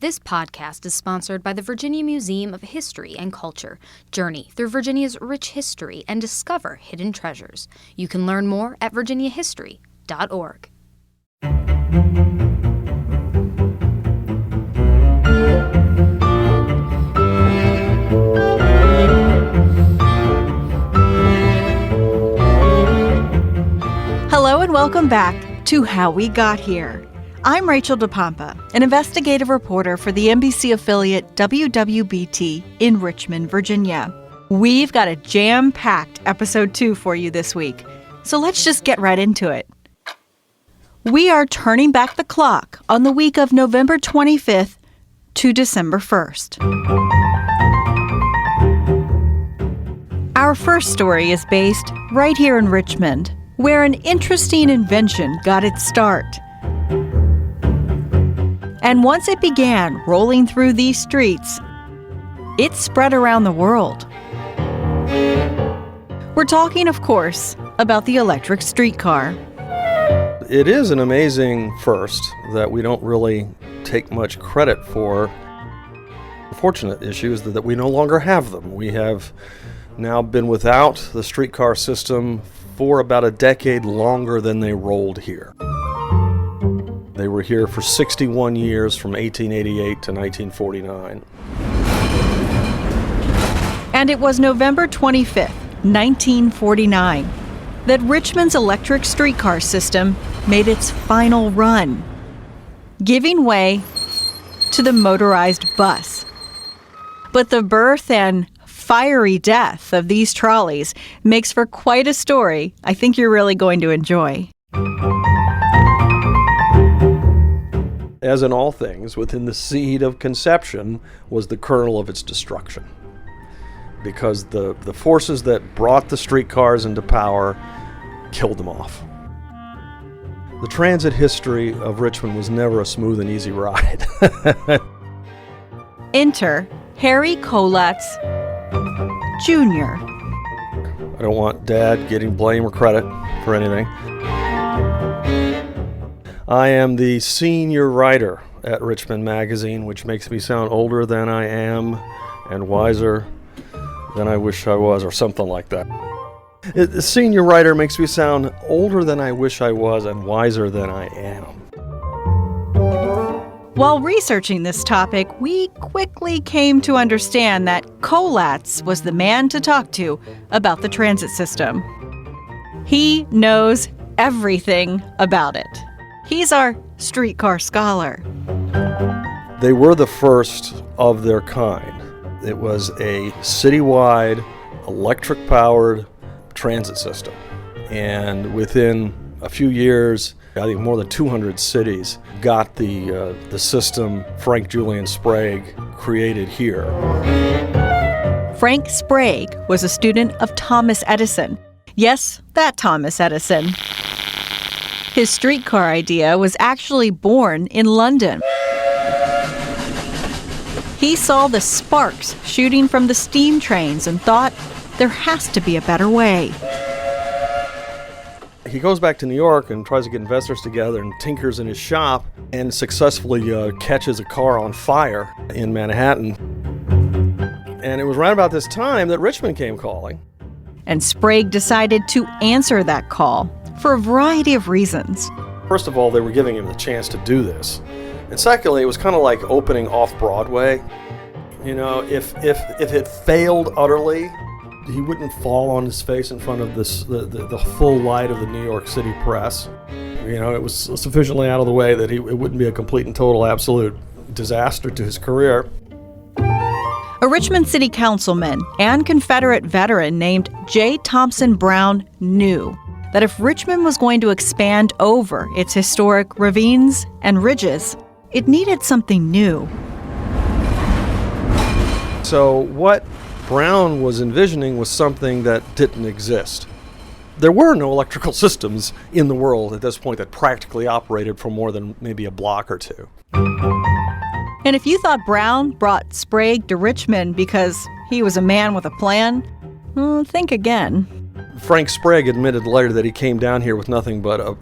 This podcast is sponsored by the Virginia Museum of History and Culture. Journey through Virginia's rich history and discover hidden treasures. You can learn more at virginiahistory.org. Hello and welcome back to How We Got Here. I'm Rachel DePompa, an investigative reporter for the NBC affiliate WWBT in Richmond, Virginia. We've got a jam-packed episode 2 for you this week, so let's just get right into it. We are turning back the clock on the week of November 25th to December 1st. Our first story is based right here in Richmond, where an interesting invention got its start. And once it began rolling through these streets, it spread around the world. We're talking, of course, about the electric streetcar. It is an amazing first that we don't really take much credit for. The fortunate issue is that we no longer have them. We have now been without the streetcar system for about a decade longer than they rolled here. They were here for 61 years, from 1888 to 1949. And it was November 25th, 1949, that Richmond's electric streetcar system made its final run, giving way to the motorized bus. But the birth and fiery death of these trolleys makes for quite a story I think you're really going to enjoy. As in all things, within the seed of conception was the kernel of its destruction. Because the forces that brought the streetcars into power killed them off. The transit history of Richmond was never a smooth and easy ride. Enter Harry Kolatz Jr. I don't want Dad getting blame or credit for anything. I am the senior writer at Richmond Magazine, which makes me sound older than I am and wiser than I wish I was, or something like that. The senior writer makes me sound older than I wish I was and wiser than I am. While researching this topic, we quickly came to understand that Kolatz was the man to talk to about the transit system. He knows everything about it. He's our streetcar scholar. They were the first of their kind. It was a citywide, electric-powered transit system. And within a few years, I think more than 200 cities got the system Frank Julian Sprague created here. Frank Sprague was a student of Thomas Edison. Yes, that Thomas Edison. His streetcar idea was actually born in London. He saw the sparks shooting from the steam trains and thought there has to be a better way. He goes back to New York and tries to get investors together and tinkers in his shop and successfully catches a car on fire in Manhattan. And it was right about this time that Richmond came calling. And Sprague decided to answer that call for a variety of reasons. First of all, they were giving him the chance to do this. And secondly, it was kind of like opening off-Broadway. You know, if it failed utterly, he wouldn't fall on his face in front of the full light of the New York City press. You know, it was sufficiently out of the way that it wouldn't be a complete and total absolute disaster to his career. A Richmond City Councilman and Confederate veteran named J. Thompson Brown knew that if Richmond was going to expand over its historic ravines and ridges, it needed something new. So what Brown was envisioning was something that didn't exist. There were no electrical systems in the world at this point that practically operated for more than maybe a block or two. And if you thought Brown brought Sprague to Richmond because he was a man with a plan, think again. Frank Sprague admitted later that he came down here with nothing but a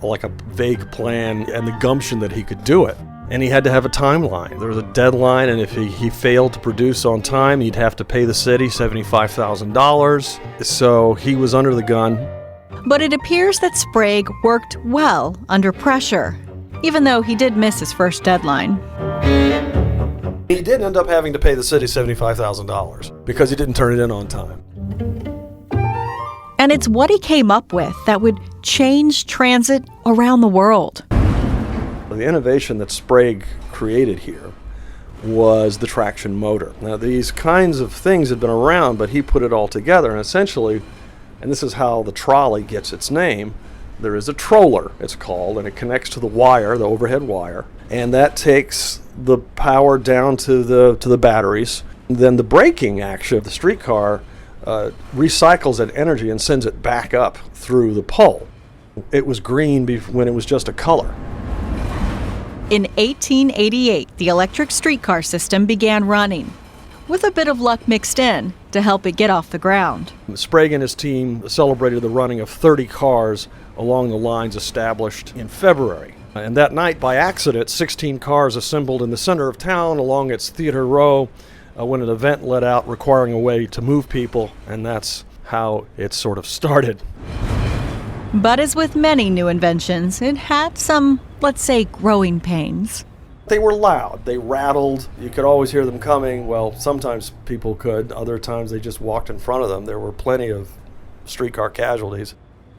vague plan and the gumption that he could do it. And he had to have a timeline. There was a deadline, and if he failed to produce on time, he'd have to pay the city $75,000. So he was under the gun. But it appears that Sprague worked well under pressure, even though he did miss his first deadline. He did end up having to pay the city $75,000 because he didn't turn it in on time. And it's what he came up with that would change transit around the world. The innovation that Sprague created here was the traction motor. Now, these kinds of things had been around, but he put it all together, and essentially, and this is how the trolley gets its name, there is a troller, it's called, and it connects to the wire, the overhead wire, and that takes the power down to the batteries. Then the braking action of the streetcar recycles that energy and sends it back up through the pole. It was green when it was just a color. In 1888, the electric streetcar system began running, with a bit of luck mixed in to help it get off the ground. Sprague and his team celebrated the running of 30 cars along the lines established in February. And that night, by accident, 16 cars assembled in the center of town along its Theater Row when an event let out requiring a way to move people, and that's how it sort of started. But as with many new inventions, it had some, let's say, growing pains. They were loud. They rattled. You could always hear them coming. Well, sometimes people could. Other times they just walked in front of them. There were plenty of streetcar casualties.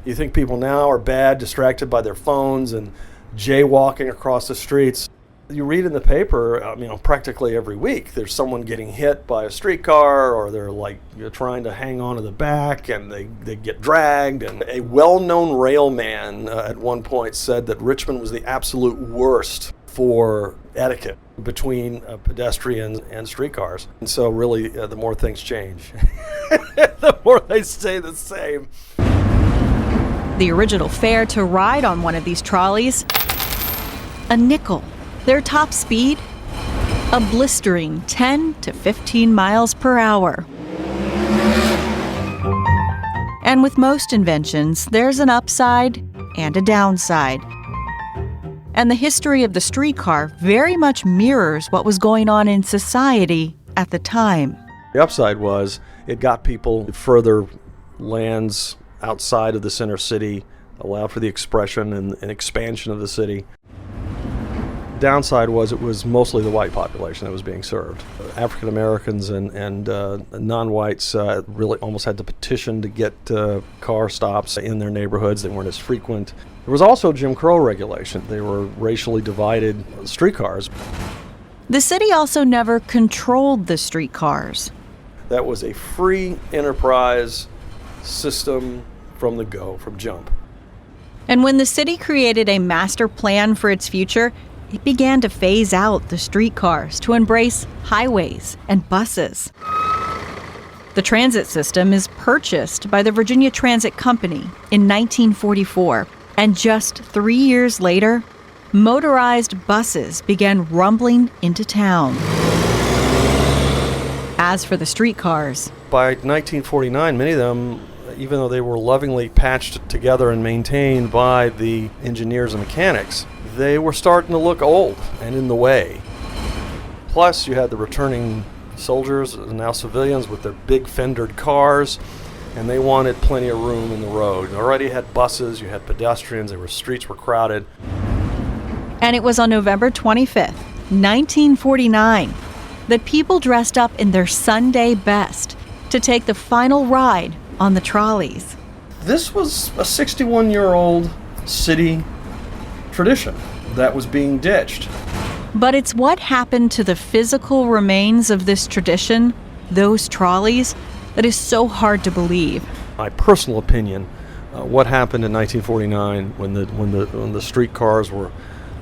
You think people now are bad, distracted by their phones and jaywalking across the streets. You read in the paper, practically every week, there's someone getting hit by a streetcar, or they're you're trying to hang on to the back and they get dragged. And a well-known railman at one point said that Richmond was the absolute worst for etiquette between pedestrians and streetcars. And so really, the more things change, the more they stay the same. The original fare to ride on one of these trolleys, a nickel. Their top speed, a blistering 10 to 15 miles per hour. And with most inventions, there's an upside and a downside. And the history of the streetcar very much mirrors what was going on in society at the time. The upside was it got people to further lands outside of the center city, allowed for the expression and expansion of the city. Downside was it was mostly the white population that was being served. African Americans and non-whites really almost had to petition to get car stops in their neighborhoods. They weren't as frequent. There was also Jim Crow regulation. They were racially divided streetcars. The city also never controlled the streetcars. That was a free enterprise system from jump. And when the city created a master plan for its future, it began to phase out the streetcars to embrace highways and buses. The transit system is purchased by the Virginia Transit Company in 1944, and just 3 years later, motorized buses began rumbling into town. As for the streetcars, by 1949, many of them, even though they were lovingly patched together and maintained by the engineers and mechanics, they were starting to look old and in the way. Plus, you had the returning soldiers, now civilians, with their big fendered cars, and they wanted plenty of room in the road. You already had buses, you had pedestrians, streets were crowded. And it was on November 25th, 1949, that people dressed up in their Sunday best to take the final ride on the trolleys. This was a 61-year-old city tradition that was being ditched. But it's what happened to the physical remains of this tradition, those trolleys, that is so hard to believe. My personal opinion, what happened in 1949 when the streetcars were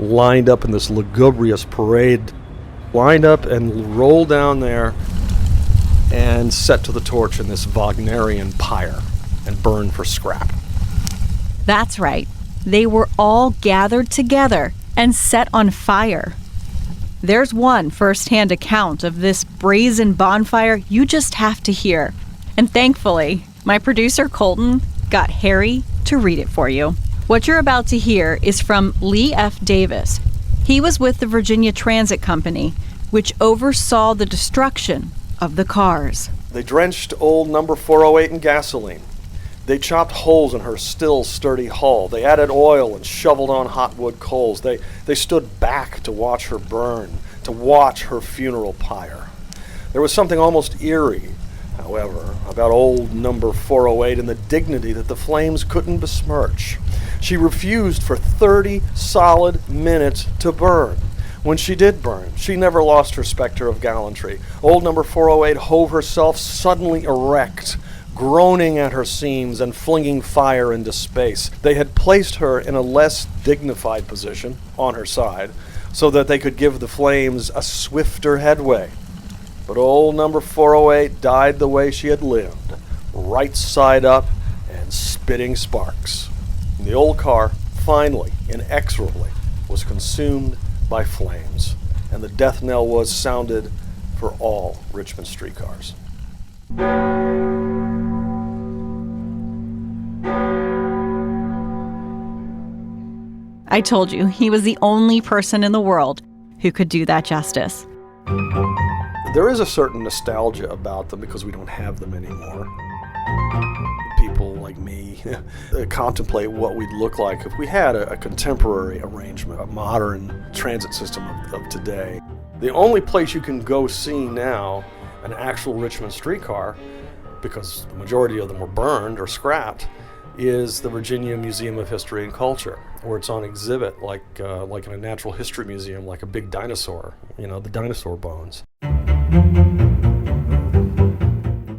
lined up in this lugubrious parade, lined up and rolled down there and set to the torch in this Wagnerian pyre and burned for scrap. That's right. They were all gathered together and set on fire. There's one first-hand account of this brazen bonfire you just have to hear. And thankfully, my producer Colton got Harry to read it for you. What you're about to hear is from Lee F. Davis, He was with the Virginia Transit Company, which oversaw the destruction of the cars. They drenched old number 408 in gasoline. They chopped holes in her still sturdy hull. They added oil and shoveled on hot wood coals. They stood back to watch her burn, to watch her funeral pyre. There was something almost eerie, however, about old number 408 and the dignity that the flames couldn't besmirch. She refused for 30 solid minutes to burn. When she did burn, she never lost her specter of gallantry. Old number 408 hove herself suddenly erect, groaning at her seams and flinging fire into space. They had placed her in a less dignified position on her side so that they could give the flames a swifter headway. But old number 408 died the way she had lived, right side up and spitting sparks. And the old car, finally, inexorably, was consumed by flames, and the death knell was sounded for all Richmond streetcars. I told you, he was the only person in the world who could do that justice. There is a certain nostalgia about them because we don't have them anymore. People like me contemplate what we'd look like if we had a contemporary arrangement, a modern transit system of today. The only place you can go see now an actual Richmond streetcar, because the majority of them were burned or scrapped, is the Virginia Museum of History and Culture, where it's on exhibit like in a natural history museum, like a big dinosaur, the dinosaur bones.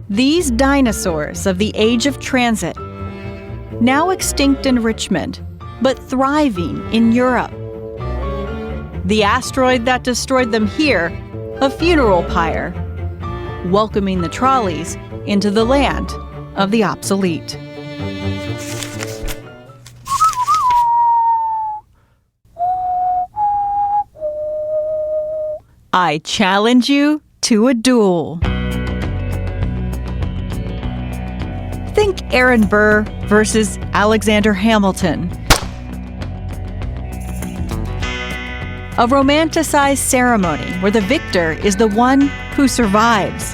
These dinosaurs of the age of transit, now extinct in Richmond, but thriving in Europe. The asteroid that destroyed them here, a funeral pyre, welcoming the trolleys into the land of the obsolete. I challenge you to a duel. Think Aaron Burr versus Alexander Hamilton. A romanticized ceremony where the victor is the one who survives.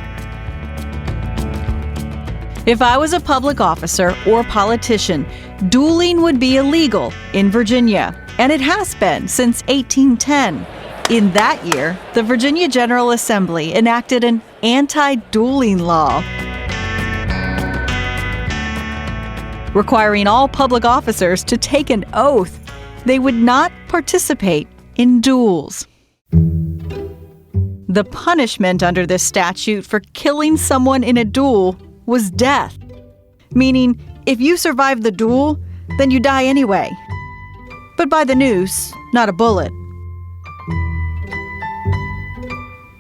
If I was a public officer or politician, dueling would be illegal in Virginia, and it has been since 1810. In that year, the Virginia General Assembly enacted an anti-dueling law, requiring all public officers to take an oath they would not participate in duels. The punishment under this statute for killing someone in a duel was death, meaning if you survive the duel, then you die anyway. But by the noose, not a bullet.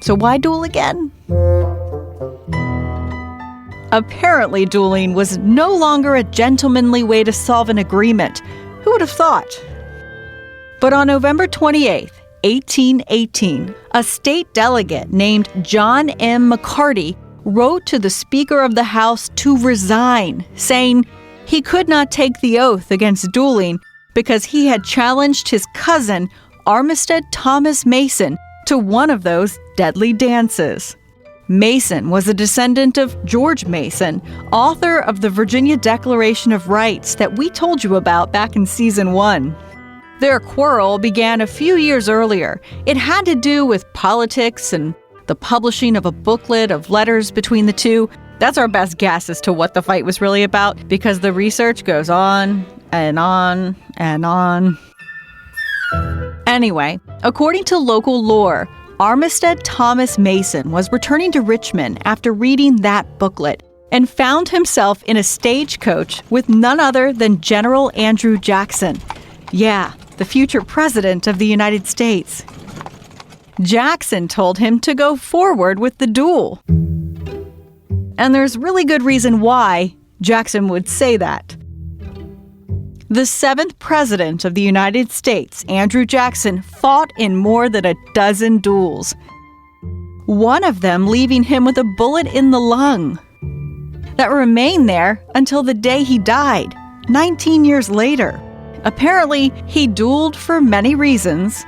So why duel again? Apparently, dueling was no longer a gentlemanly way to solve an agreement. Who would have thought? But on November 28, 1818, a state delegate named John M. McCarty wrote to the Speaker of the House to resign, saying he could not take the oath against dueling because he had challenged his cousin, Armistead Thomas Mason, to one of those deadly dances. Mason was a descendant of George Mason, author of the Virginia Declaration of Rights that we told you about back in Season 1. Their quarrel began a few years earlier. It had to do with politics and the publishing of a booklet of letters between the two. That's our best guess as to what the fight was really about, because the research goes on and on and on. Anyway, according to local lore, Armistead Thomas Mason was returning to Richmond after reading that booklet and found himself in a stagecoach with none other than General Andrew Jackson. Yeah, the future president of the United States. Jackson told him to go forward with the duel. And there's really good reason why Jackson would say that. The 7th President of the United States, Andrew Jackson, fought in more than a dozen duels, one of them leaving him with a bullet in the lung that remained there until the day he died, 19 years later. Apparently, he dueled for many reasons,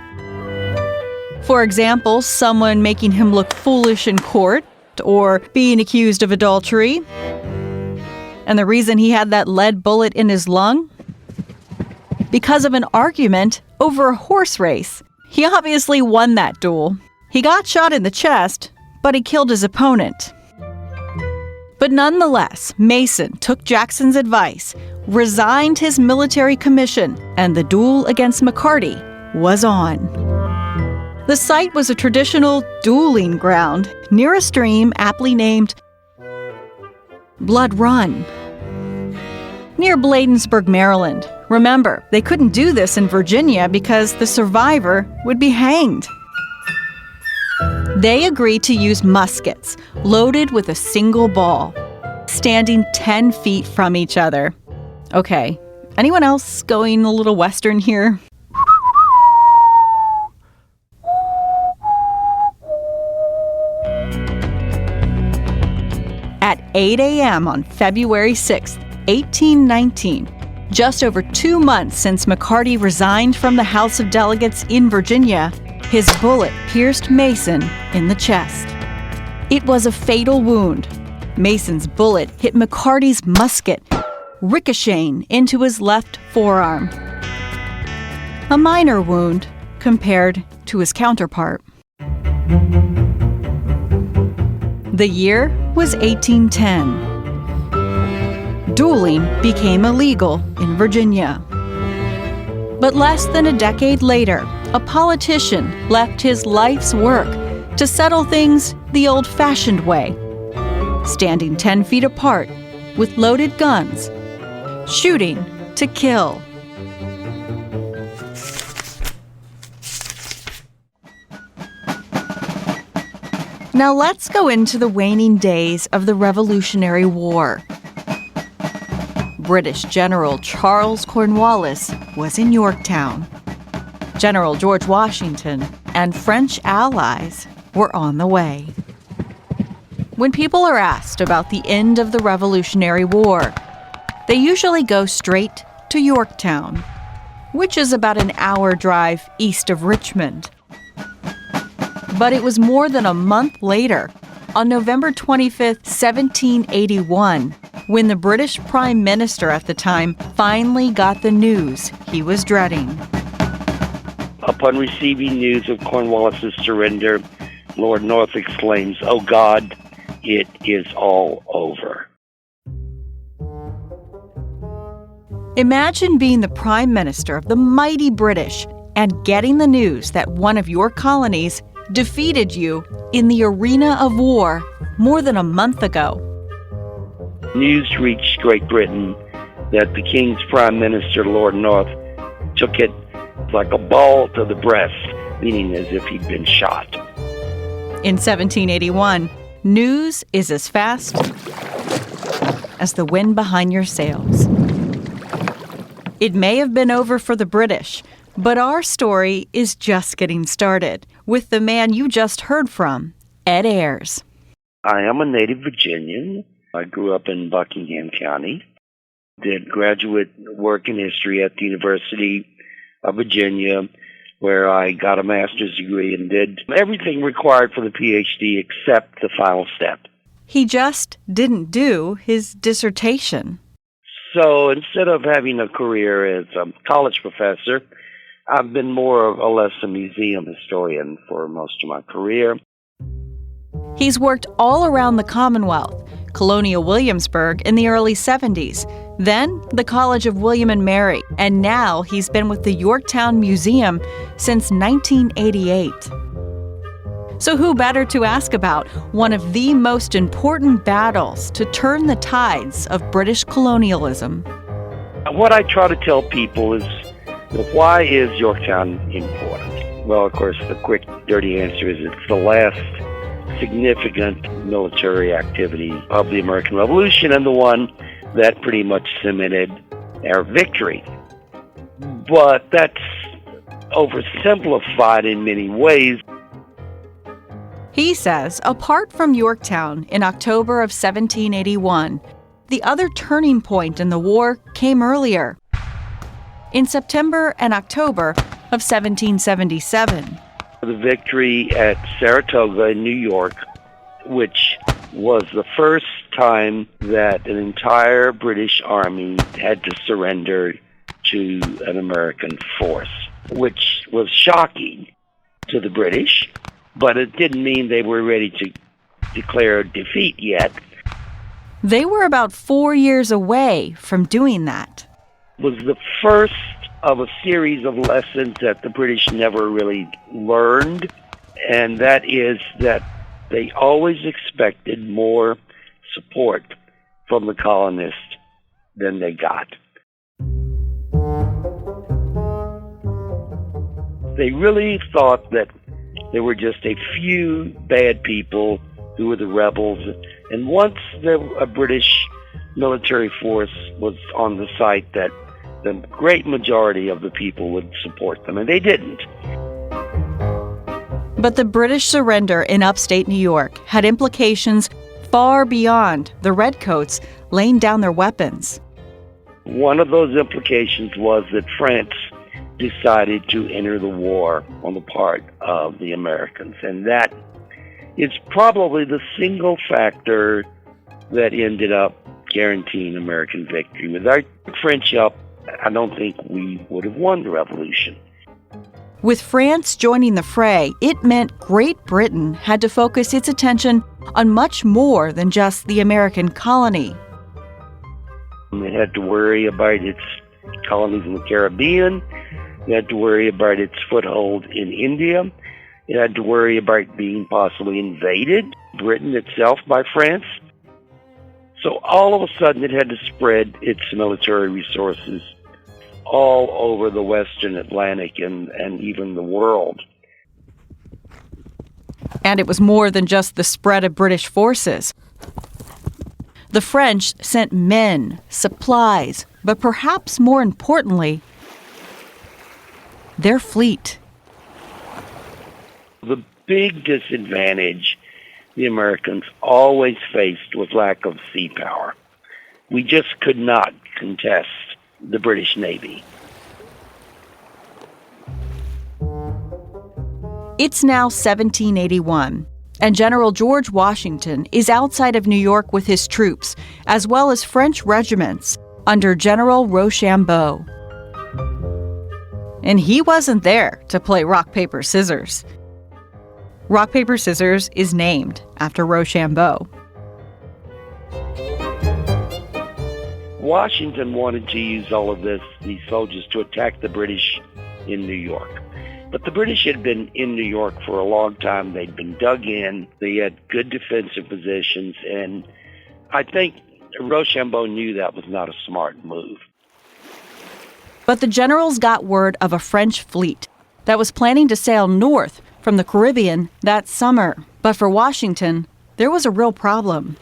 For example, someone making him look foolish in court or being accused of adultery. And the reason he had that lead bullet in his lung? Because of an argument over a horse race. He obviously won that duel. He got shot in the chest, but he killed his opponent. But nonetheless, Mason took Jackson's advice, resigned his military commission, and the duel against McCarty was on. The site was a traditional dueling ground near a stream aptly named Blood Run, near Bladensburg, Maryland. Remember, they couldn't do this in Virginia because the survivor would be hanged. They agreed to use muskets loaded with a single ball, standing 10 feet from each other. Okay, anyone else going a little Western here? At 8 a.m. on February 6, 1819, just over 2 months since McCarty resigned from the House of Delegates in Virginia, his bullet pierced Mason in the chest. It was a fatal wound. Mason's bullet hit McCarty's musket, ricocheting into his left forearm. A minor wound compared to his counterpart. The year was 1810. Dueling became illegal in Virginia. But less than a decade later, a politician left his life's work to settle things the old-fashioned way, standing 10 feet apart with loaded guns, shooting to kill. Now let's go into the waning days of the Revolutionary War. British General Charles Cornwallis was in Yorktown. General George Washington and French allies were on the way. When people are asked about the end of the Revolutionary War, they usually go straight to Yorktown, which is about an hour drive east of Richmond. But it was more than a month later, on November 25, 1781, when the British Prime Minister at the time finally got the news he was dreading. Upon receiving news of Cornwallis's surrender, Lord North exclaims, "Oh God, it is all over." Imagine being the Prime Minister of the mighty British and getting the news that one of your colonies defeated you in the arena of war more than a month ago. News reached Great Britain that the King's Prime Minister, Lord North, took it like a ball to the breast, meaning as if he'd been shot. In 1781, news is as fast as the wind behind your sails. It may have been over for the British, but our story is just getting started with the man you just heard from, Ed Ayers. I am a native Virginian. I grew up in Buckingham County. Did graduate work in history at the University of Virginia, where I got a master's degree and did everything required for the PhD except the final step. He just didn't do his dissertation. So instead of having a career as a college professor, I've been more or less a museum historian for most of my career. He's worked all around the Commonwealth, Colonial Williamsburg in the early 70s, then the College of William and Mary, and now he's been with the Yorktown Museum since 1988. So who better to ask about one of the most important battles to turn the tides of British colonialism? What I try to tell people is, why is Yorktown important? Well, of course, the quick, dirty answer is it's the last significant military activity of the American Revolution and the one that pretty much cemented our victory. But that's oversimplified in many ways. He says, apart from Yorktown in October of 1781, the other turning point in the war came earlier. In September and October of 1777, The victory at Saratoga in New York, which was the first time that an entire British army had to surrender to an American force, which was shocking to the British, but it didn't mean they were ready to declare defeat yet. They were about 4 years away from doing that. It was the first of a series of lessons that the British never really learned, and that is that they always expected more support from the colonists than they got. They really thought that there were just a few bad people who were the rebels, and once a British military force was on the site, that the great majority of the people would support them, and they didn't. But the British surrender in upstate New York had implications far beyond the Redcoats laying down their weapons. One of those implications was that France decided to enter the war on the part of the Americans, and that is probably the single factor that ended up guaranteeing American victory. Without French help, I don't think we would have won the revolution. With France joining the fray, it meant Great Britain had to focus its attention on much more than just the American colony. It had to worry about its colonies in the Caribbean. It had to worry about its foothold in India. It had to worry about being possibly invaded, Britain itself, by France. So all of a sudden it had to spread its military resources all over the Western Atlantic and even the world. And it was more than just the spread of British forces. The French sent men, supplies, but perhaps more importantly, their fleet. The big disadvantage the Americans always faced was lack of sea power. We just could not contest the British Navy. It's now 1781, and General George Washington is outside of New York with his troops, as well as French regiments under General Rochambeau. And he wasn't there to play rock, paper, scissors. Rock, paper, scissors is named after Rochambeau. Washington wanted to use all of these soldiers to attack the British in New York. But the British had been in New York for a long time. They'd been dug in. They had good defensive positions. And I think Rochambeau knew that was not a smart move. But the generals got word of a French fleet that was planning to sail north from the Caribbean that summer. But for Washington, there was a real problem.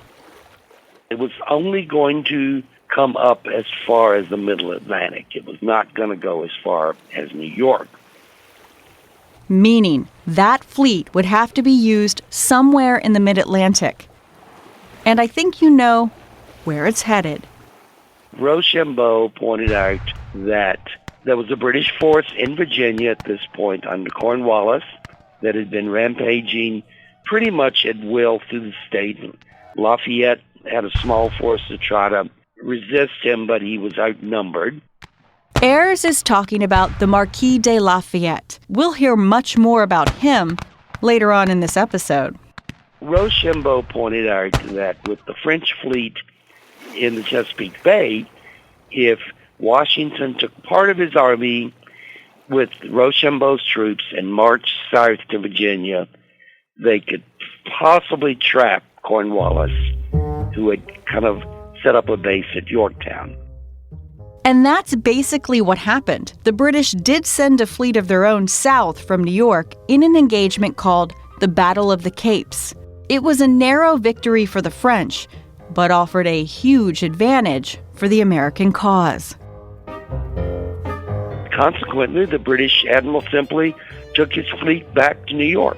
It was only going to come up as far as the Middle Atlantic. It was not going to go as far as New York. Meaning that fleet would have to be used somewhere in the mid-Atlantic. And I think you know where it's headed. Rochambeau pointed out that there was a British force in Virginia at this point under Cornwallis that had been rampaging pretty much at will through the state. Lafayette had a small force to try to resist him, but he was outnumbered. Ayres is talking about the Marquis de Lafayette. We'll hear much more about him later on in this episode. Rochambeau pointed out that with the French fleet in the Chesapeake Bay, if Washington took part of his army with Rochambeau's troops and marched south to Virginia, they could possibly trap Cornwallis, who had kind of set up a base at Yorktown. And that's basically what happened. The British did send a fleet of their own south from New York in an engagement called the Battle of the Capes. It was a narrow victory for the French, but offered a huge advantage for the American cause. Consequently, the British admiral simply took his fleet back to New York.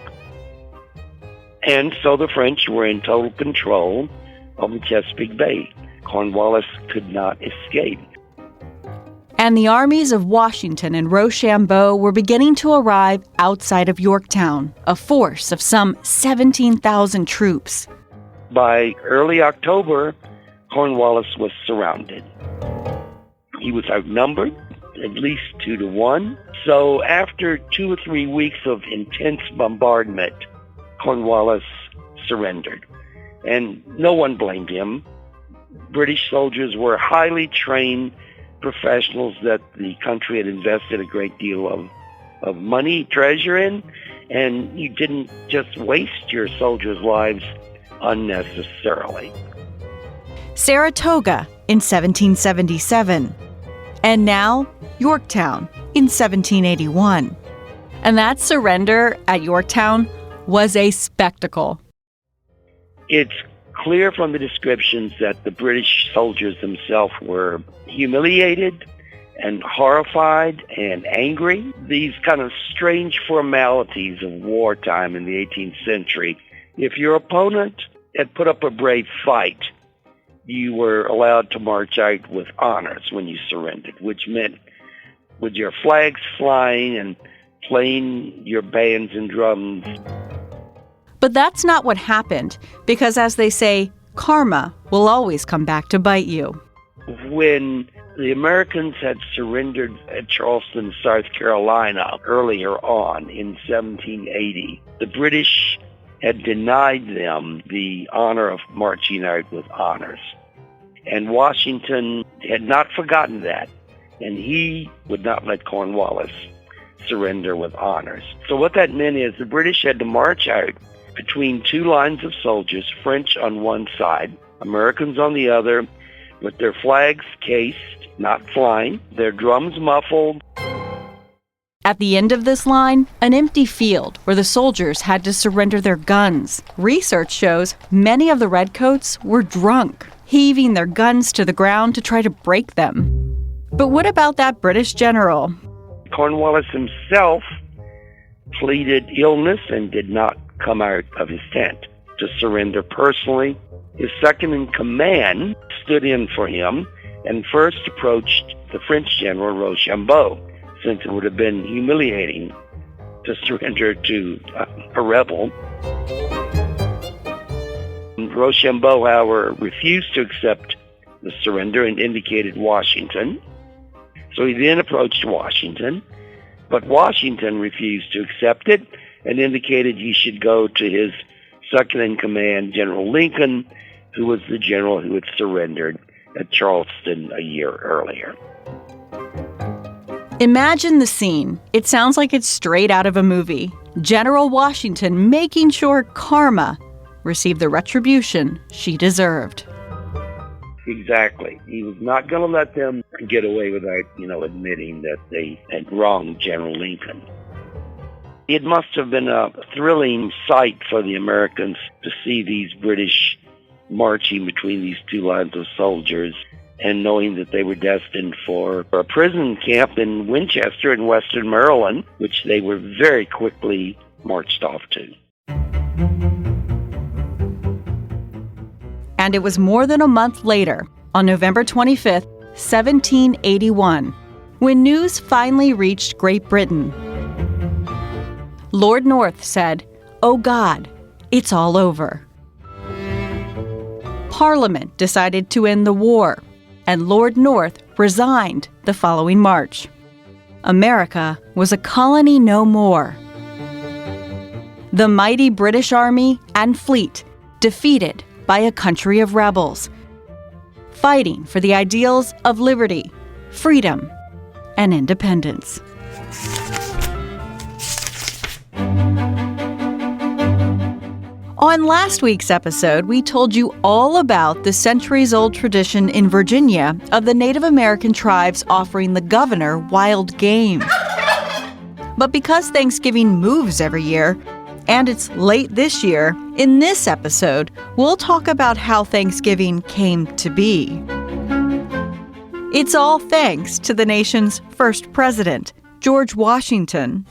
And so the French were in total control of the Chesapeake Bay. Cornwallis could not escape. and the armies of Washington and Rochambeau were beginning to arrive outside of Yorktown, a force of some 17,000 troops. By early October, Cornwallis was surrounded. He was outnumbered, at least 2-1. So after 2 or 3 weeks of intense bombardment, Cornwallis surrendered. And no one blamed him. British soldiers were highly trained professionals that the country had invested a great deal of money, treasure in, and you didn't just waste your soldiers' lives unnecessarily. Saratoga in 1777, and now Yorktown in 1781. And that surrender at Yorktown was a spectacle. It's clear from the descriptions that the British soldiers themselves were humiliated and horrified and angry. These kind of strange formalities of wartime in the 18th century. If your opponent had put up a brave fight, you were allowed to march out with honors when you surrendered, which meant with your flags flying and playing your bands and drums. But that's not what happened, because as they say, karma will always come back to bite you. When the Americans had surrendered at Charleston, South Carolina, earlier on in 1780, the British had denied them the honor of marching out with honors. And Washington had not forgotten that, and he would not let Cornwallis surrender with honors. So what that meant is the British had to march out between two lines of soldiers, French on one side, Americans on the other, with their flags cased, not flying, their drums muffled. At the end of this line, an empty field where the soldiers had to surrender their guns. Research shows many of the redcoats were drunk, heaving their guns to the ground to try to break them. But what about that British general? Cornwallis himself pleaded illness and did not come out of his tent to surrender personally. His second-in-command stood in for him and first approached the French general Rochambeau, since it would have been humiliating to surrender to a rebel. Rochambeau, however, refused to accept the surrender and indicated Washington. So he then approached Washington, but Washington refused to accept it and indicated he should go to his second-in-command, General Lincoln, who was the general who had surrendered at Charleston a year earlier. Imagine the scene. It sounds like it's straight out of a movie. General Washington making sure Karma received the retribution she deserved. Exactly. He was not going to let them get away without, admitting that they had wronged General Lincoln. It must have been a thrilling sight for the Americans to see these British marching between these two lines of soldiers and knowing that they were destined for a prison camp in Winchester in western Maryland, which they were very quickly marched off to. And it was more than a month later, on November 25th, 1781, when news finally reached Great Britain. Lord North said, "Oh God, it's all over." Parliament decided to end the war, and Lord North resigned the following March. America was a colony no more. The mighty British Army and fleet defeated by a country of rebels, fighting for the ideals of liberty, freedom, and independence. On last week's episode, we told you all about the centuries-old tradition in Virginia of the Native American tribes offering the governor wild game. But because Thanksgiving moves every year, and it's late this year, in this episode, we'll talk about how Thanksgiving came to be. It's all thanks to the nation's first president, George Washington.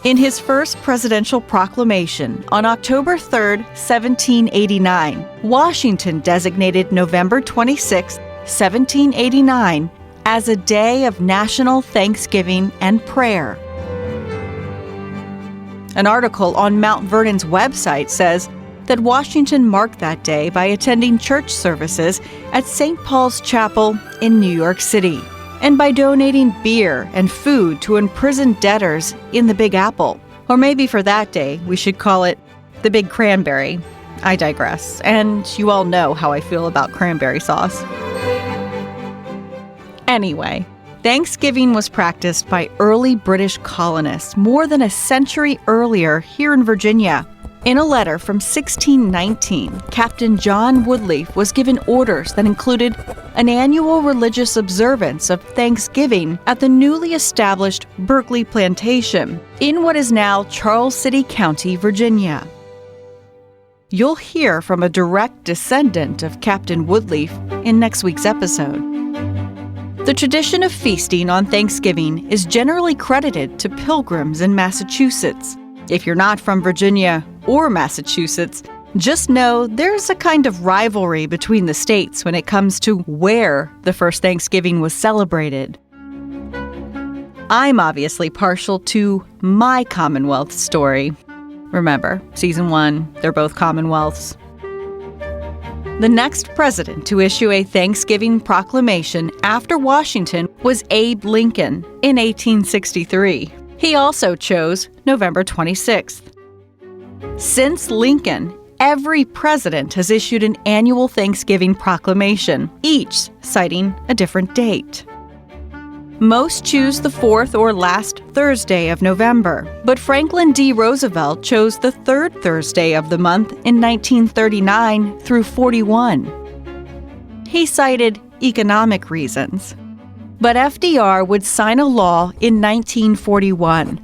In his first presidential proclamation on October 3, 1789, Washington designated November 26th 1789, as a day of national thanksgiving and prayer. An article on Mount Vernon's website says that Washington marked that day by attending church services at St. Paul's Chapel in New York City, and by donating beer and food to imprisoned debtors in the Big Apple. Or maybe for that day, we should call it the Big Cranberry. I digress, and you all know how I feel about cranberry sauce. Anyway, Thanksgiving was practiced by early British colonists more than a century earlier here in Virginia. In a letter from 1619, Captain John Woodleaf was given orders that included an annual religious observance of Thanksgiving at the newly established Berkeley Plantation in what is now Charles City County, Virginia. You'll hear from a direct descendant of Captain Woodleaf in next week's episode. The tradition of feasting on Thanksgiving is generally credited to Pilgrims in Massachusetts. If you're not from Virginia or Massachusetts, just know there's a kind of rivalry between the states when it comes to where the first Thanksgiving was celebrated. I'm obviously partial to my Commonwealth story. Remember, Season 1, they're both Commonwealths. The next president to issue a Thanksgiving proclamation after Washington was Abe Lincoln in 1863. He also chose November 26th. Since Lincoln, every president has issued an annual Thanksgiving proclamation, each citing a different date. Most choose the fourth or last Thursday of November, but Franklin D. Roosevelt chose the third Thursday of the month in 1939 through 41. He cited economic reasons. But FDR would sign a law in 1941,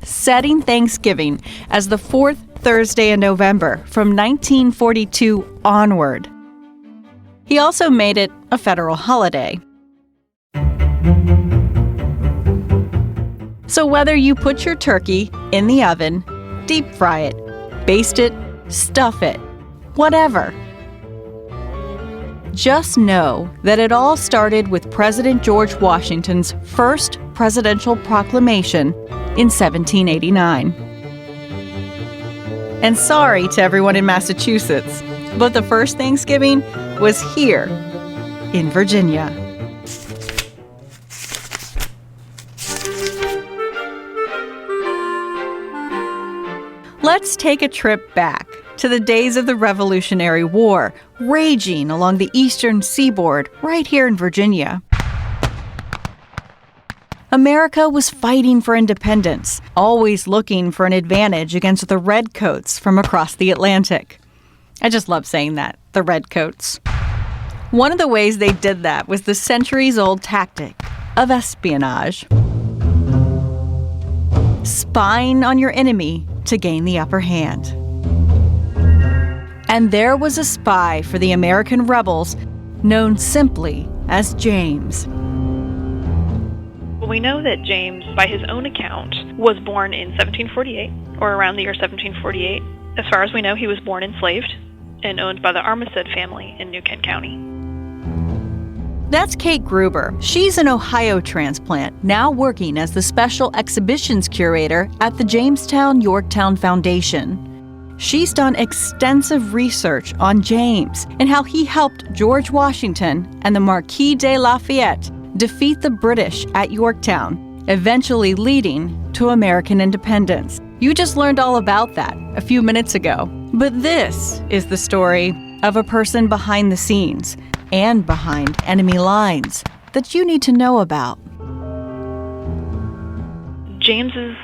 setting Thanksgiving as the fourth Thursday in November from 1942 onward. He also made it a federal holiday. So whether you put your turkey in the oven, deep fry it, baste it, stuff it, whatever, just know that it all started with President George Washington's first presidential proclamation in 1789. And sorry to everyone in Massachusetts, but the first Thanksgiving was here in Virginia. Let's take a trip back to the days of the Revolutionary War, raging along the eastern seaboard right here in Virginia. America was fighting for independence, always looking for an advantage against the redcoats from across the Atlantic. I just love saying that, the redcoats. One of the ways they did that was the centuries-old tactic of espionage. Spying on your enemy to gain the upper hand. And there was a spy for the American rebels known simply as James. Well, we know that James, by his own account, was born in 1748, or around the year 1748. As far as we know, he was born enslaved and owned by the Armistead family in New Kent County. That's Kate Gruber. She's an Ohio transplant, now working as the special exhibitions curator at the Jamestown Yorktown Foundation. She's done extensive research on James and how he helped George Washington and the Marquis de Lafayette defeat the British at Yorktown, eventually leading to American independence. You just learned all about that a few minutes ago. But this is the story of a person behind the scenes and behind enemy lines that you need to know about. James's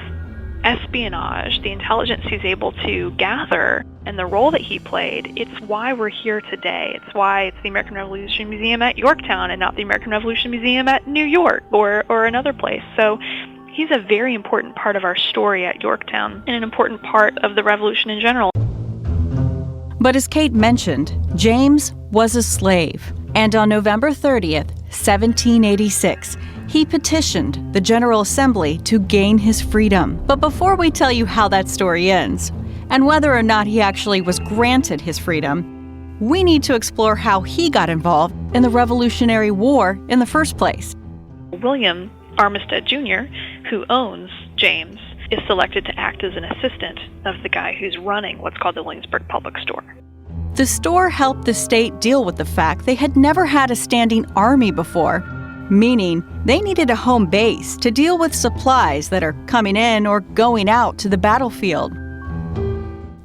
espionage, the intelligence he's able to gather, and the role that he played, it's why we're here today. It's why it's the American Revolution Museum at Yorktown and not the American Revolution Museum at New York or another place. So he's a very important part of our story at Yorktown and an important part of the Revolution in general. But as Kate mentioned, James was a slave, and on November 30th, 1786, he petitioned the General Assembly to gain his freedom. But before we tell you how that story ends, and whether or not he actually was granted his freedom, we need to explore how he got involved in the Revolutionary War in the first place. William Armistead Jr., who owns James, is selected to act as an assistant of the guy who's running what's called the Williamsburg Public Store. The store helped the state deal with the fact they had never had a standing army before, meaning they needed a home base to deal with supplies that are coming in or going out to the battlefield.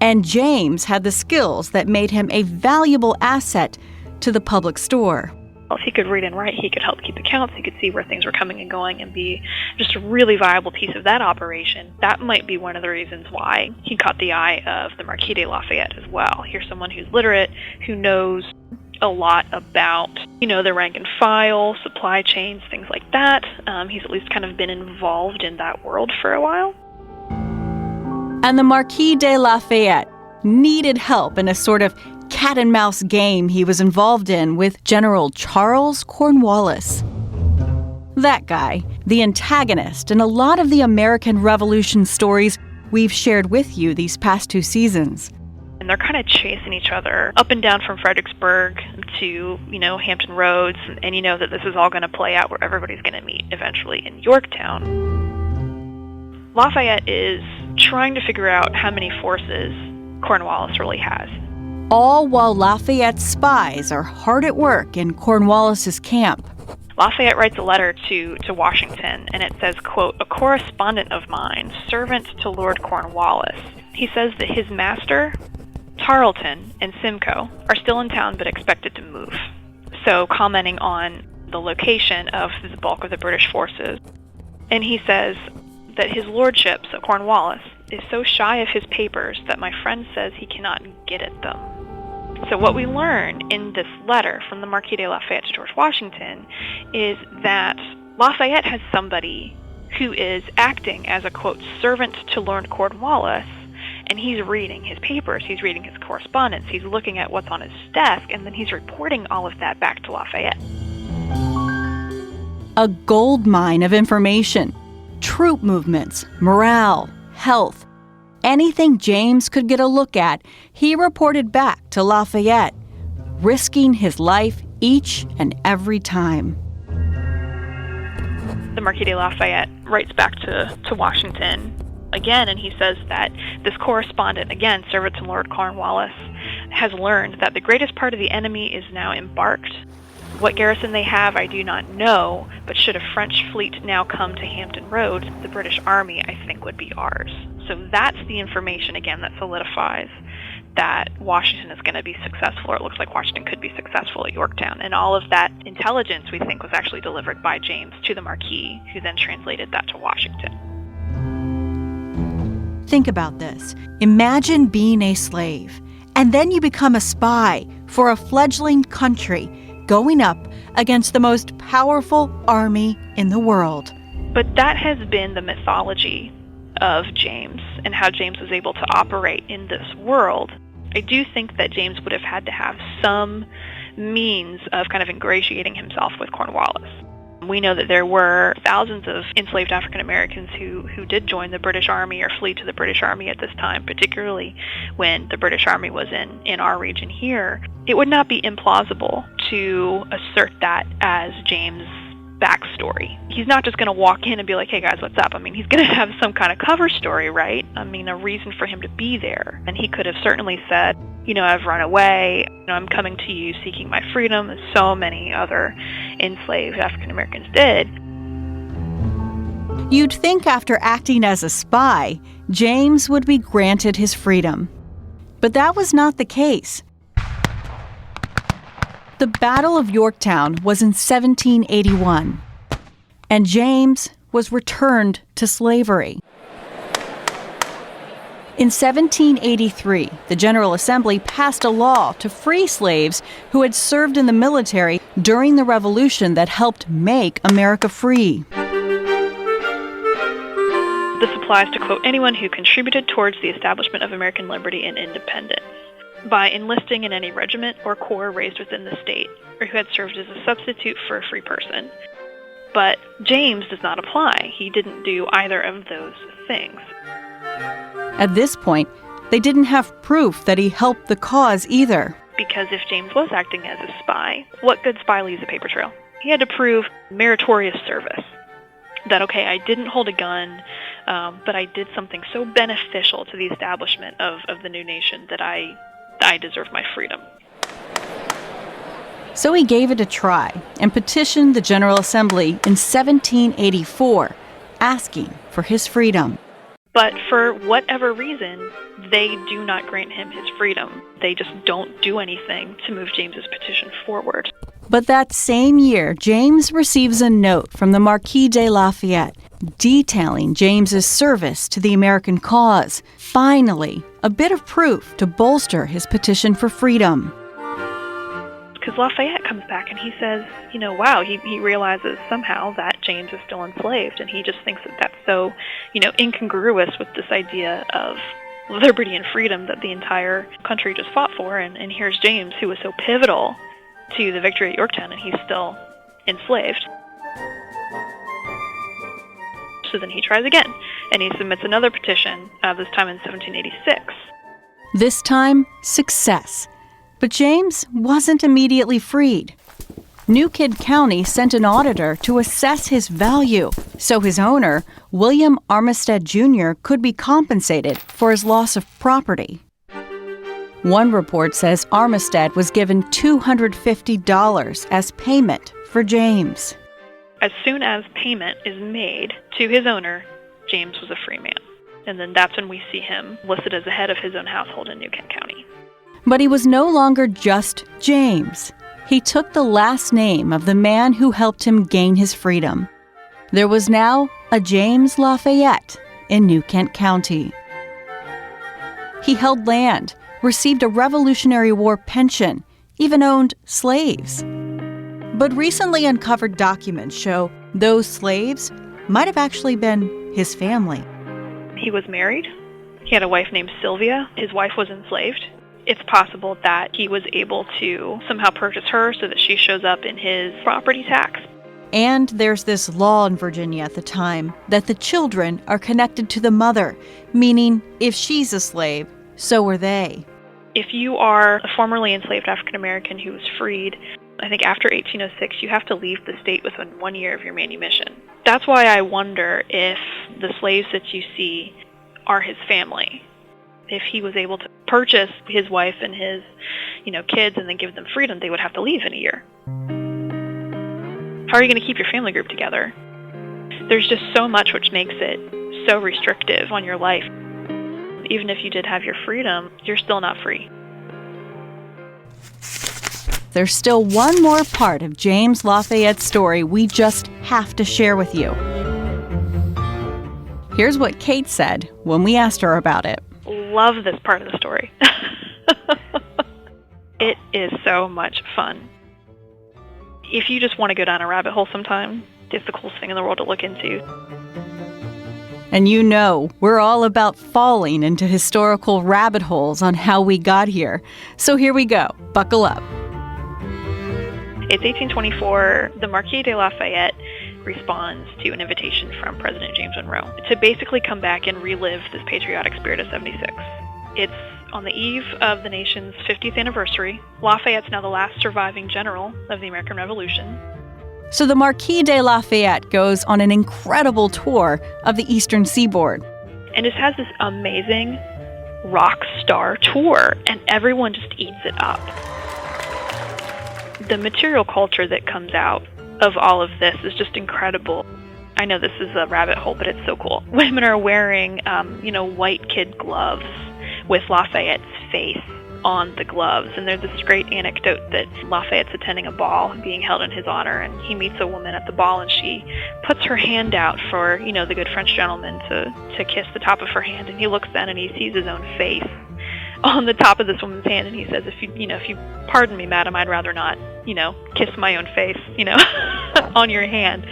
And James had the skills that made him a valuable asset to the public store. If he could read and write, he could help keep accounts, he could see where things were coming and going and be just a really viable piece of that operation. That might be one of the reasons why he caught the eye of the Marquis de Lafayette as well. Here's someone who's literate, who knows a lot about, the rank and file, supply chains, things like that. He's at least kind of been involved in that world for a while. And the Marquis de Lafayette needed help in a sort of cat-and-mouse game he was involved in with General Charles Cornwallis. That guy, the antagonist in a lot of the American Revolution stories we've shared with you these past 2 seasons. And they're kind of chasing each other up and down from Fredericksburg to, Hampton Roads, and you know that this is all going to play out where everybody's going to meet eventually in Yorktown. Lafayette is trying to figure out how many forces Cornwallis really has. All while Lafayette's spies are hard at work in Cornwallis's camp. Lafayette writes a letter to Washington, and it says, quote, "A correspondent of mine, servant to Lord Cornwallis." He says that his master, Tarleton, and Simcoe are still in town but expected to move. So commenting on the location of the bulk of the British forces. And he says that his lordship, so Cornwallis, is so shy of his papers that my friend says he cannot get at them. So what we learn in this letter from the Marquis de Lafayette to George Washington is that Lafayette has somebody who is acting as a, quote, servant to Lord Cornwallis, and he's reading his papers, he's reading his correspondence, he's looking at what's on his desk, and then he's reporting all of that back to Lafayette. A gold mine of information, troop movements, morale, health. Anything James could get a look at, he reported back to Lafayette, risking his life each and every time. The Marquis de Lafayette writes back to Washington again, and he says that this correspondent, again, servant to Lord Cornwallis, has learned that the greatest part of the enemy is now embarked. What garrison they have, I do not know, but should a French fleet now come to Hampton Roads, the British Army, I think, would be ours. So that's the information, again, that solidifies that Washington is going to be successful, or it looks like Washington could be successful at Yorktown. And all of that intelligence, we think, was actually delivered by James to the Marquis, who then translated that to Washington. Think about this. Imagine being a slave, and then you become a spy for a fledgling country, going up against the most powerful army in the world. But that has been the mythology of James and how James was able to operate in this world. I do think that James would have had to have some means of kind of ingratiating himself with Cornwallis. We know that there were thousands of enslaved African Americans who did join the British Army or flee to the British Army at this time, particularly when the British Army was in our region here. It would not be implausible to assert that as James' backstory. He's not just going to walk in and be like, hey guys, what's up? I mean, he's going to have some kind of cover story, right? I mean, a reason for him to be there. And he could have certainly said, I've run away, I'm coming to you seeking my freedom, as so many other enslaved African Americans did. You'd think after acting as a spy, James would be granted his freedom. But that was not the case. The Battle of Yorktown was in 1781, and James was returned to slavery. In 1783, the General Assembly passed a law to free slaves who had served in the military during the Revolution that helped make America free. This applies to, quote, anyone who contributed towards the establishment of American liberty and independence by enlisting in any regiment or corps raised within the state, or who had served as a substitute for a free person. But James does not apply. He didn't do either of those things. At this point, they didn't have proof that he helped the cause either. because if James was acting as a spy, what good spy leaves a paper trail? He had to prove meritorious service. That, okay, I didn't hold a gun, but I did something so beneficial to the establishment of the new nation that I deserve my freedom. So he gave it a try and petitioned the General Assembly in 1784, asking for his freedom. But for whatever reason, they do not grant him his freedom. They just don't do anything to move James's petition forward. But that same year, James receives a note from the Marquis de Lafayette detailing James's service to the American cause. Finally, a bit of proof to bolster his petition for freedom. Because Lafayette comes back and he says, wow, he realizes somehow that James is still enslaved, and he just thinks that that's so, incongruous with this idea of liberty and freedom that the entire country just fought for, and here's James, who was so pivotal to the victory at Yorktown, and he's still enslaved. So then he tries again, and he submits another petition, this time in 1786. This time, success. But James wasn't immediately freed. New Kent County sent an auditor to assess his value, so his owner, William Armistead Jr., could be compensated for his loss of property. One report says Armistead was given $250 as payment for James. As soon as payment is made to his owner, James was a free man. And then that's when we see him listed as the head of his own household in New Kent County. But he was no longer just James. He took the last name of the man who helped him gain his freedom. There was now a James Lafayette in New Kent County. He held land, received a Revolutionary War pension, even owned slaves. But recently uncovered documents show those slaves might have actually been his family. He was married. He had a wife named Sylvia. His wife was enslaved. It's possible that he was able to somehow purchase her so that she shows up in his property tax. And there's this law in Virginia at the time that the children are connected to the mother, meaning if she's a slave, so are they. If you are a formerly enslaved African American who was freed, I think after 1806, you have to leave the state within 1 year of your manumission. That's why I wonder if the slaves that you see are his family. If he was able to purchase his wife and his, kids and then give them freedom, they would have to leave in a year. How are you going to keep your family group together? There's just so much which makes it so restrictive on your life. Even if you did have your freedom, you're still not free. There's still one more part of James Lafayette's story we just have to share with you. Here's what Kate said when we asked her about it. Love this part of the story. It is so much fun. If you just want to go down a rabbit hole sometime, it's the coolest thing in the world to look into. And we're all about falling into historical rabbit holes on how we got here. So here we go. Buckle up. It's 1824. The Marquis de Lafayette responds to an invitation from President James Monroe to basically come back and relive this patriotic spirit of 76. It's on the eve of the nation's 50th anniversary. Lafayette's now the last surviving general of the American Revolution. So the Marquis de Lafayette goes on an incredible tour of the eastern seaboard. And it has this amazing rock star tour, and everyone just eats it up. The material culture that comes out of all of this is just incredible. I know this is a rabbit hole, but it's so cool. Women are wearing, white kid gloves with Lafayette's face on the gloves. And there's this great anecdote that Lafayette's attending a ball being held in his honor, and he meets a woman at the ball, and she puts her hand out for, the good French gentleman to kiss the top of her hand. And he looks down and he sees his own face on the top of this woman's hand, and he says, if you pardon me, madam, I'd rather not, kiss my own face, on your hand.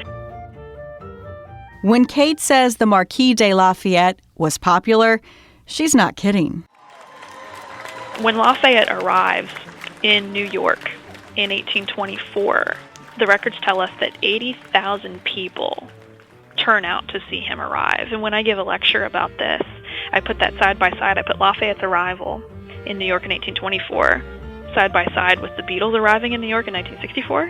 When Kate says the Marquis de Lafayette was popular, she's not kidding. When Lafayette arrives in New York in 1824, the records tell us that 80,000 people turn out to see him arrive. And when I give a lecture about this, I put that side by side. I put Lafayette's arrival in New York in 1824 side by side with the Beatles arriving in New York in 1964.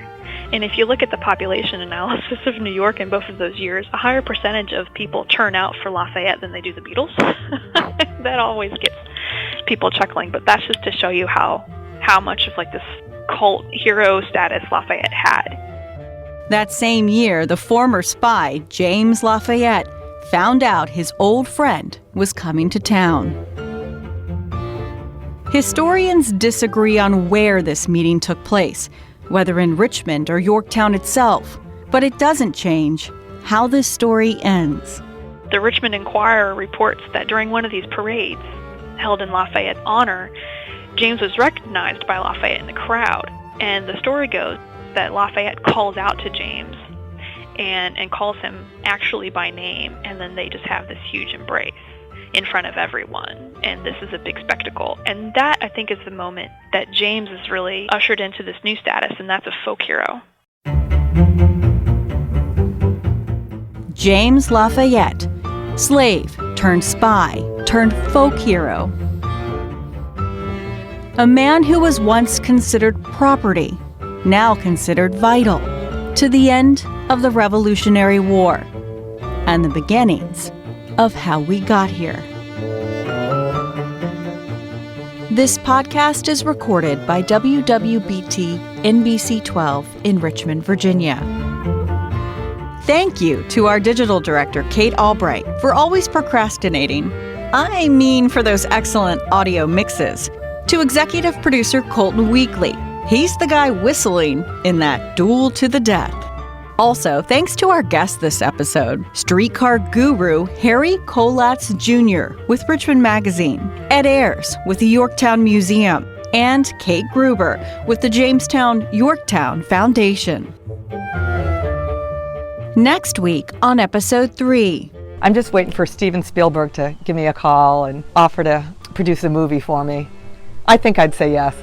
And if you look at the population analysis of New York in both of those years, a higher percentage of people turn out for Lafayette than they do the Beatles. That always gets people chuckling, but that's just to show you how much of like this cult hero status Lafayette had. That same year, the former spy, James Lafayette, found out his old friend was coming to town. Historians disagree on where this meeting took place, whether in Richmond or Yorktown itself, but it doesn't change how this story ends. The Richmond Enquirer reports that during one of these parades held in Lafayette's honor, James was recognized by Lafayette in the crowd, and the story goes that Lafayette calls out to James and calls him actually by name, and then they just have this huge embrace in front of everyone, and this is a big spectacle. And that, I think, is the moment that James is really ushered into this new status, and that's a folk hero. James Lafayette, slave turned spy turned folk hero. A man who was once considered property, now considered vital, to the end of the Revolutionary War and the beginnings of how we got here. This podcast is recorded by WWBT NBC 12 in Richmond, Virginia. Thank you to our digital director, Kate Albright, for always procrastinating. I mean for those excellent audio mixes. To executive producer Colton Weekly. He's the guy whistling in that duel to the death. Also, thanks to our guest this episode, streetcar guru Harry Kolatz Jr. with Richmond Magazine, Ed Ayers with the Yorktown Museum, and Kate Gruber with the Jamestown Yorktown Foundation. Next week on episode 3. I'm just waiting for Steven Spielberg to give me a call and offer to produce a movie for me. I think I'd say yes.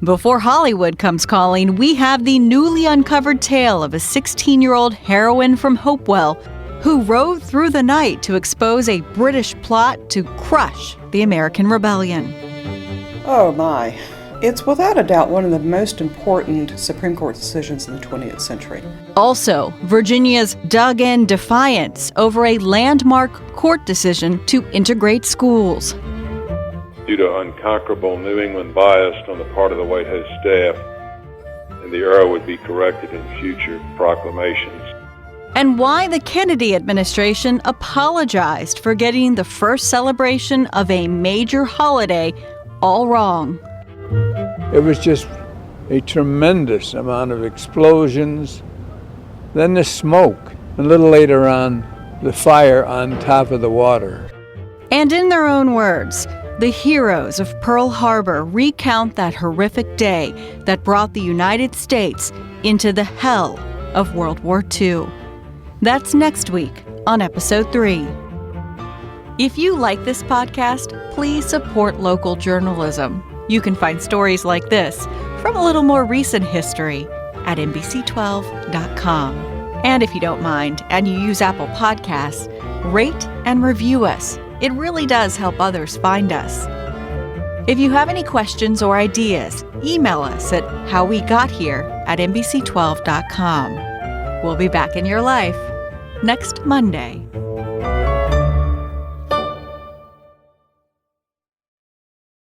Before Hollywood comes calling, we have the newly uncovered tale of a 16-year-old heroine from Hopewell who rode through the night to expose a British plot to crush the American Rebellion. Oh my. It's without a doubt one of the most important Supreme Court decisions in the 20th century. Also, Virginia's dug-in defiance over a landmark court decision to integrate schools. Due to unconquerable New England bias on the part of the White House staff, and the error would be corrected in future proclamations. And why the Kennedy administration apologized for getting the first celebration of a major holiday all wrong. It was just a tremendous amount of explosions, then the smoke, and a little later on, the fire on top of the water. And in their own words, the heroes of Pearl Harbor recount that horrific day that brought the United States into the hell of World War II. That's next week on episode 3. If you like this podcast, please support local journalism. You can find stories like this from a little more recent history at NBC12.com. And if you don't mind and you use Apple Podcasts, rate and review us. It really does help others find us. If you have any questions or ideas, email us at howwegothere@NBC12.com. We'll be back in your life next Monday.